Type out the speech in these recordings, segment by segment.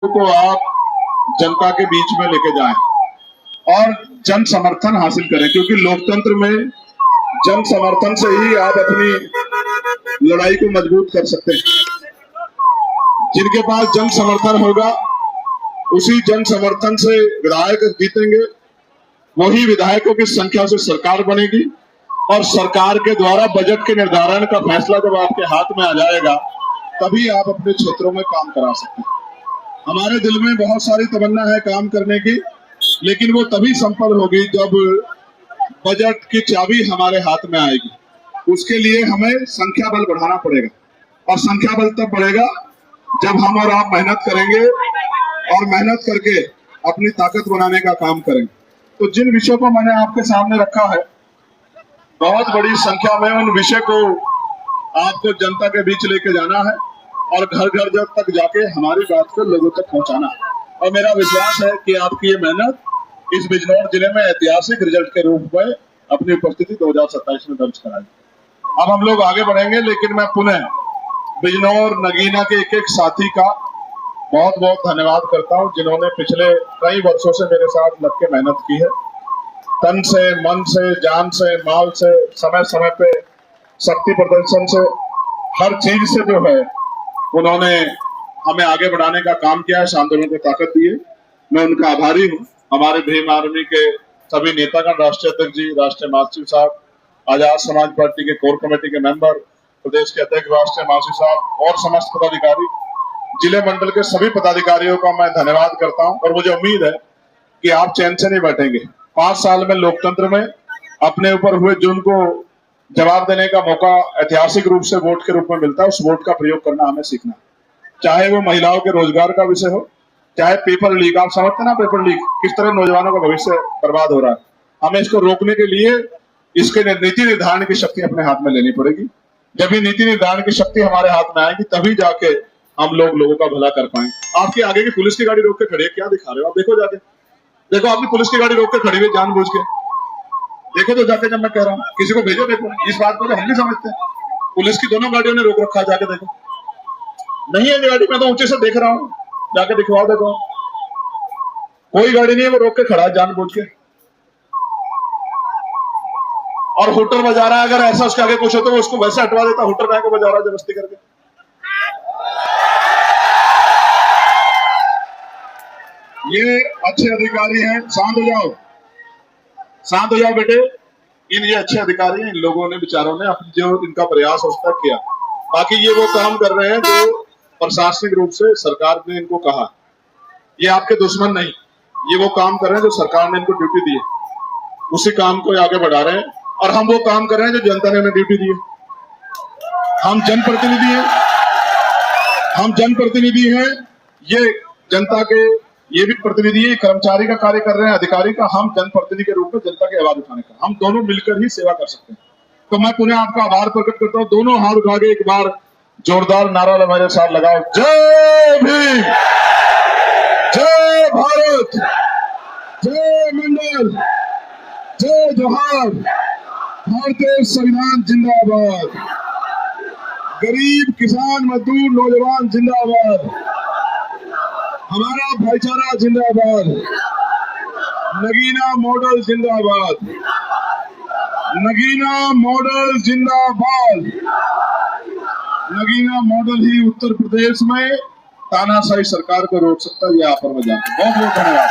को आप जनता के बीच में लेके जाएं और जन समर्थन हासिल करें, क्योंकि लोकतंत्र में जन समर्थन से ही आप अपनी लड़ाई को मजबूत कर सकते हैं। जिनके पास जन समर्थन होगा उसी जन समर्थन से विधायक जीतेंगे, वही विधायकों की संख्या से सरकार बनेगी और सरकार के द्वारा बजट के निर्धारण का फैसला जब आपके हाथ में आ जाएगा तभी आप अपने क्षेत्रों में काम करा सकते हैं। हमारे दिल में बहुत सारी तमन्ना है काम करने की, लेकिन वो तभी संपन्न होगी जब बजट की चाबी हमारे हाथ में आएगी। उसके लिए हमें संख्या बल बढ़ाना पड़ेगा और संख्या बल तब बढ़ेगा जब हम और आप मेहनत करेंगे और मेहनत करके अपनी ताकत बनाने का काम करेंगे। तो जिन विषयों को मैंने आपके सामने रखा है, बहुत बड़ी संख्या में उन विषय को आपको जनता के बीच लेके जाना है और घर घर जब तक जाके हमारी बात को लोगों तक पहुंचाना है। और मेरा विश्वास है कि आपकी ये मेहनत इस बिजनौर जिले में ऐतिहासिक रिजल्ट के रूप में अपनी उपस्थिति 2027 में दर्ज कराएगी। अब हम लोग आगे बढ़ेंगे, लेकिन मैं पुनः बिजनौर नगीना के एक एक साथी का बहुत बहुत धन्यवाद करता हूं, जिन्होंने पिछले कई वर्षों से मेरे साथ लग के मेहनत की है। तन से, मन से, जान से, माल से, समय समय पे शक्ति प्रदर्शन से, हर चीज से जो है उन्होंने हमें आगे बढ़ाने का काम किया है, आंदोलन को ताकत दी है। मैं उनका आभारी हूँ। हमारे भीम आर्मी के सभी नेतागण, राष्ट्रीय अध्यक्ष जी, राष्ट्रीय महासचिव साहब, आजाद समाज पार्टी के कोर कमेटी के मेंबर, प्रदेश के अध्यक्ष राष्ट्रीय महासचिव साहब और समस्त पदाधिकारी, जिले मंडल के सभी पदाधिकारियों का मैं धन्यवाद करता हूँ। और मुझे उम्मीद है कि आप चैन से नहीं बैठेंगे। 5 साल में लोकतंत्र में अपने ऊपर हुए जुर्म को जवाब देने का मौका ऐतिहासिक रूप से वोट के रूप में मिलता है। उस वोट का प्रयोग करना हमें सीखना, चाहे वो महिलाओं के रोजगार का विषय हो, चाहे पेपर लीक। आप समझते ना पेपर लीक किस तरह नौजवानों का भविष्य बर्बाद हो रहा है। हमें इसको रोकने के लिए इसके नीति निर्धारण की शक्ति अपने हाथ में लेनी पड़ेगी। जब ये नीति निर्धारण की शक्ति हमारे हाथ में आएगी तभी जाके हम लोगों का भला कर पाएंगे। आपकी आगे की पुलिस की गाड़ी रोक के खड़ी है, क्या दिखा रहे हो आप? देखो जाके, देखो आपकी पुलिस की गाड़ी रोक के खड़ी हुई जानबूझ के, देखो तो जाके। जब मैं कह रहा हूँ किसी को भेजो, देखो इस बात को तो हम नहीं समझते। पुलिस की दोनों गाड़ियों ने रोक रखा, जाके देखो। नहीं है गाड़ी, मैं तो ऊंचे से देख रहा हूँ, जाके दिखवाओ। देखो कोई गाड़ी नहीं है, वो रोक के खड़ा है जानबूझ के और हुटर बजा रहा है। अगर ऐसा उसके आगे कुछ हो तो वो उसको वैसे हटवा देता। हुटर कहाँ को बजा रहा है जबरदस्ती करके? ये अच्छे अधिकारी हैं, शांत हो जाओ, शांत हो जाओ बेटे। ये अच्छे अधिकारी हैं, इन लोगों ने, बेचारों ने जो इनका प्रयास उस तक किया। बाकी ये वो काम कर रहे हैं जो प्रशासनिक रूप से सरकार ने इनको कहा। ये आपके दुश्मन नहीं, ये वो काम कर रहे हैं जो सरकार ने इनको ड्यूटी दी है, उसी काम को आगे बढ़ा रहे हैं। और हम वो काम कर रहे हैं जो जनता ने हमें ड्यूटी दी है। हम जनप्रतिनिधि हैं, हम जनप्रतिनिधि हैं। ये जनता के ये भी प्रतिनिधि है, कर्मचारी का कार्य कर रहे हैं, अधिकारी का। हम जनप्रतिनिधि के रूप में जनता की आवाज उठाने का, हम दोनों मिलकर ही सेवा कर सकते हैं। तो मैं पुनः आपका आभार प्रकट करता हूँ। दोनों हाथ उठा के एक बार जोरदार नारा मेरे साथ लगाओ, जय भीम, जय भारत, जय मंडल, जय जोहार, भारतीय संविधान जिंदाबाद, गरीब किसान मजदूर नौजवान जिंदाबाद, हमारा भाईचारा जिंदाबाद, नगीना मॉडल जिंदाबाद, नगीना मॉडल जिंदाबाद। नगीना मॉडल ही उत्तर प्रदेश में तानाशाही सरकार को रोक सकता है, ये आप पर मैं जानता हूं। बहुत बहुत धन्यवाद।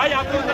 भाई आपको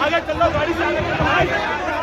आगे चल लो, गाड़ी से आगे चलो।